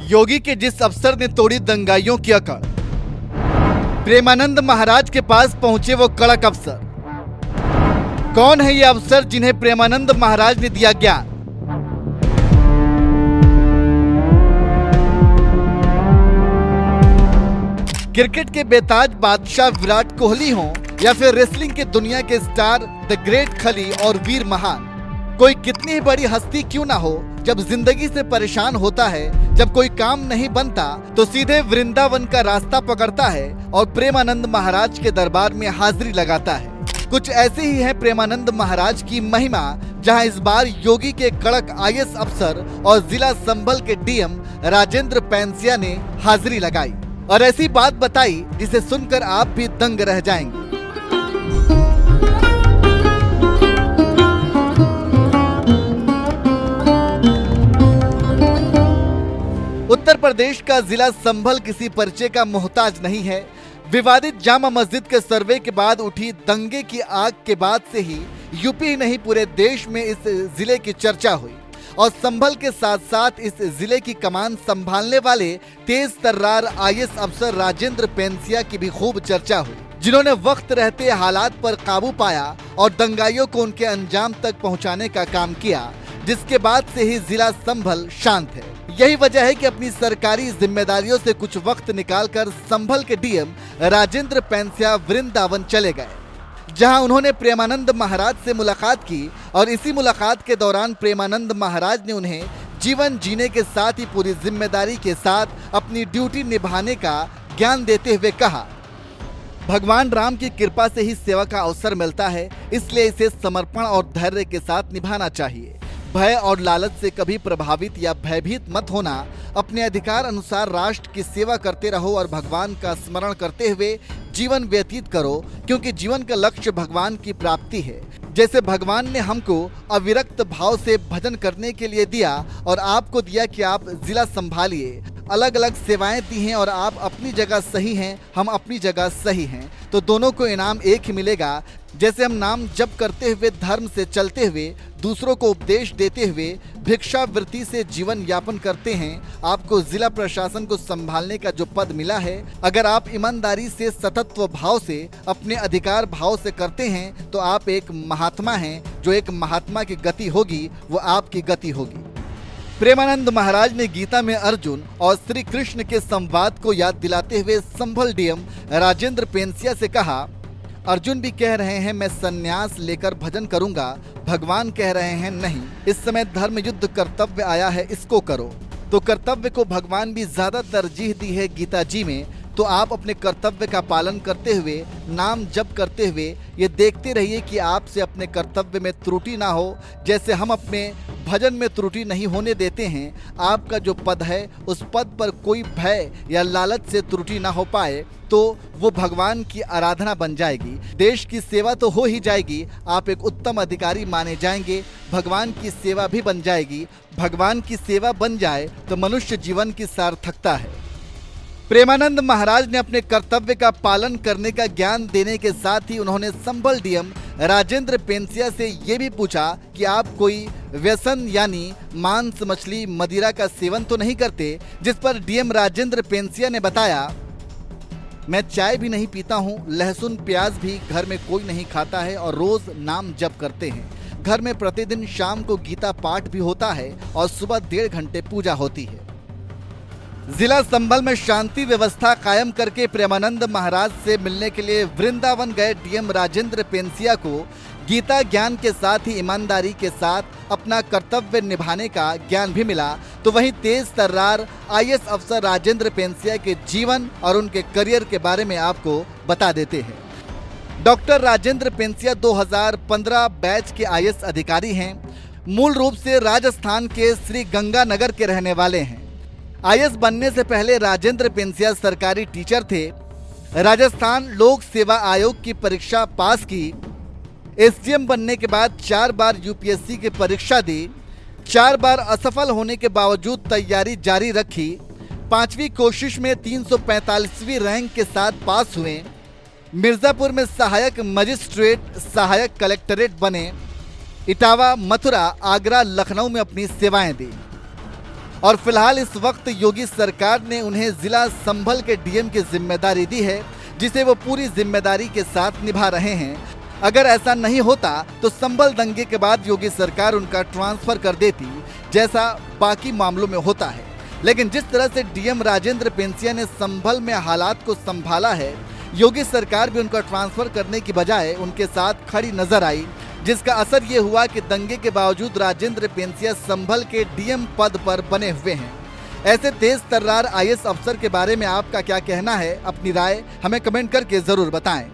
योगी के जिस अफसर ने तोड़ी दंगाइयों की अकड़, प्रेमानंद महाराज के पास पहुंचे वो कड़क अफसर। कौन है ये अफसर जिन्हें प्रेमानंद महाराज ने दिया ज्ञान? क्रिकेट के बेताज बादशाह विराट कोहली हों या फिर रेसलिंग के दुनिया के स्टार द ग्रेट खली और वीर महान, कोई कितनी ही बड़ी हस्ती क्यों ना हो, जब जिंदगी से परेशान होता है, जब कोई काम नहीं बनता तो सीधे वृंदावन का रास्ता पकड़ता है और प्रेमानंद महाराज के दरबार में हाजिरी लगाता है। कुछ ऐसे ही है प्रेमानंद महाराज की महिमा, जहां इस बार योगी के कड़क आईएएस अफसर और जिला संभल के डीएम राजेंद्र पेंसिया ने हाजिरी लगाई और ऐसी बात बताई जिसे सुनकर आप भी दंग रह जाएंगे। उत्तर प्रदेश का जिला संभल किसी परिचय का मोहताज नहीं है। विवादित जामा मस्जिद के सर्वे के बाद उठी दंगे की आग के बाद से ही यूपी ही नहीं पूरे देश में इस जिले की चर्चा हुई और संभल के साथ साथ इस जिले की कमान संभालने वाले तेज तर्रार आईएएस अफसर राजेंद्र पेंसिया की भी खूब चर्चा हुई, जिन्होंने वक्त रहते हालात पर काबू पाया और दंगाइयों को उनके अंजाम तक पहुंचाने का काम किया, जिसके बाद से ही जिला संभल शांत है। यही वजह है कि अपनी सरकारी जिम्मेदारियों से कुछ वक्त निकालकर संभल के डीएम राजेंद्र पेंसिया वृंदावन चले गए, जहां उन्होंने प्रेमानंद महाराज से मुलाकात की और इसी मुलाकात के दौरान प्रेमानंद महाराज ने उन्हें जीवन जीने के साथ ही पूरी जिम्मेदारी के साथ अपनी ड्यूटी निभाने का ज्ञान देते हुए कहा, भगवान राम की कृपा से ही सेवा का अवसर मिलता है, इसलिए इसे समर्पण और धैर्य के साथ निभाना चाहिए। भय और लालच से कभी प्रभावित या भयभीत मत होना, अपने अधिकार अनुसार राष्ट्र की सेवा करते रहो और भगवान का स्मरण करते हुए जीवन व्यतीत करो, क्योंकि जीवन का लक्ष्य भगवान की प्राप्ति है। जैसे भगवान ने हमको अविरक्त भाव से भजन करने के लिए दिया और आपको दिया कि आप जिला संभालिए, अलग अलग सेवाएं दी हैं और आप अपनी जगह सही हैं, हम अपनी जगह सही हैं, तो दोनों को इनाम एक ही मिलेगा। जैसे हम नाम जप करते हुए, धर्म से चलते हुए, दूसरों को उपदेश देते हुए, भिक्षावृत्ति से जीवन यापन करते हैं, आपको जिला प्रशासन को संभालने का जो पद मिला है, अगर आप ईमानदारी से, सतत्व भाव से, अपने अधिकार भाव से करते हैं तो आप एक महात्मा हैं। जो एक महात्मा की गति होगी वो आपकी गति होगी। प्रेमानंद महाराज ने गीता में अर्जुन और श्री कृष्ण के संवाद को याद दिलाते हुए संभल डीएम राजेंद्र पेंसिया से कहा, अर्जुन भी कह रहे हैं मैं संन्यास लेकर भजन करूंगा, भगवान कह रहे हैं नहीं, इस समय धर्म युद्ध कर्तव्य आया है, इसको करो। तो कर्तव्य को भगवान भी ज्यादा तरजीह दी है गीता जी में। तो आप अपने कर्तव्य का पालन करते हुए, नाम जप करते हुए ये देखते रहिए कि आपसे अपने कर्तव्य में त्रुटि ना हो। जैसे हम अपने भजन में त्रुटि नहीं होने देते हैं, आपका जो पद है उस पद पर कोई भय या लालच से त्रुटि ना हो पाए तो वो भगवान की आराधना बन जाएगी, देश की सेवा तो हो ही जाएगी, आप एक उत्तम अधिकारी माने जाएंगे, भगवान की सेवा भी बन जाएगी। भगवान की सेवा बन जाए तो मनुष्य जीवन की सार्थकता है। प्रेमानंद महाराज ने अपने कर्तव्य का पालन करने का ज्ञान देने के साथ ही उन्होंने संभल डीएम राजेंद्र पेंसिया से ये भी पूछा कि आप कोई व्यसन यानी मांस, मछली, मदिरा का सेवन तो नहीं करते, जिस पर डीएम राजेंद्र पेंसिया ने बताया, मैं चाय भी नहीं पीता हूँ, लहसुन प्याज भी घर में कोई नहीं खाता है और रोज नाम जप करते हैं। घर में प्रतिदिन शाम को गीता पाठ भी होता है और सुबह 1.5 घंटे पूजा होती है। जिला संभल में शांति व्यवस्था कायम करके प्रेमानंद महाराज से मिलने के लिए वृंदावन गए डीएम राजेंद्र पेंसिया को गीता ज्ञान के साथ ही ईमानदारी के साथ अपना कर्तव्य निभाने का ज्ञान भी मिला। तो वहीं तेज तर्रार आईएएस अफसर राजेंद्र पेंसिया के जीवन और उनके करियर के बारे में आपको बता देते हैं। डॉक्टर राजेंद्र पेंसिया 2015 बैच के आईएएस अधिकारी हैं। मूल रूप से राजस्थान के श्री गंगानगर के रहने वाले हैं। आईएएस बनने से पहले राजेंद्र पेंसिया सरकारी टीचर थे। राजस्थान लोक सेवा आयोग की परीक्षा पास की। एसडीएम बनने के बाद 4 बार यूपीएससी की परीक्षा दी। 4 बार असफल होने के बावजूद तैयारी जारी रखी। 5वीं कोशिश में 345वीं रैंक के साथ पास हुए। मिर्जापुर में सहायक मजिस्ट्रेट, सहायक कलेक्टरेट बने। इटावा, मथुरा, आगरा, लखनऊ में अपनी सेवाएं दी और फिलहाल इस वक्त योगी सरकार ने उन्हें जिला संभल के डीएम की जिम्मेदारी दी है, जिसे वो पूरी जिम्मेदारी के साथ निभा रहे हैं। अगर ऐसा नहीं होता तो संभल दंगे के बाद योगी सरकार उनका ट्रांसफर कर देती, जैसा बाकी मामलों में होता है। लेकिन जिस तरह से डीएम राजेंद्र पेंसिया ने संभल में हालात को संभाला है, योगी सरकार भी उनका ट्रांसफर करने की बजाय उनके साथ खड़ी नजर आई, जिसका असर ये हुआ कि दंगे के बावजूद राजेंद्र पेंसिया संभल के डीएम पद पर बने हुए हैं। ऐसे तेज तर्रार आईएएस अफसर के बारे में आपका क्या कहना है? अपनी राय हमें कमेंट करके जरूर बताएं।